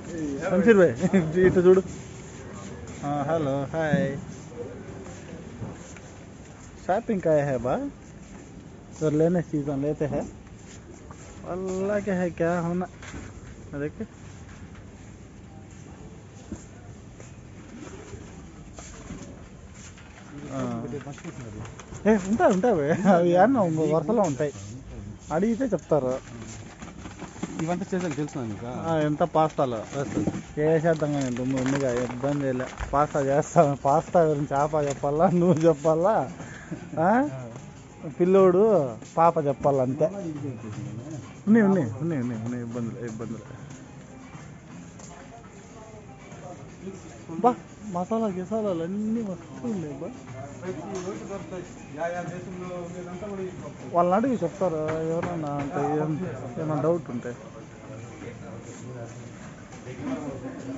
शमशीर भाई इट చూడు hello hi shopping का है बा तो लेने चीज़ लेते हैं अल्लाह के है क्या होना देख ఉంటాయి ఉంటాయి అవి అన్న వరుసలో ఉంటాయి అడిగితే చెప్తారు ఇవంతా చేసాక తెలుసు ఇంకా ఎంత పాస్తాలో చేసేద్దాం కానీ ముందుగా ఇబ్బంది చేయలే పాస్తా చేస్తాను పాస్తా గురించి ఆప చెప్పాలా నువ్వు చెప్పాలా పిల్లోడు పాప చెప్పాలా అంతే ఉన్నాయి ఉన్నాయి ఉన్నాయి ఉన్నాయి ఉన్నాయి ఇబ్బందులు ఇబ్బందులు బా మసాలా గిసాలాలు అన్నీ మస్తు ఉన్నాయి బా వాళ్ళని అడిగి చెప్తారు ఎవరన్నా అంత ఏమైనా డౌట్ ఉంటే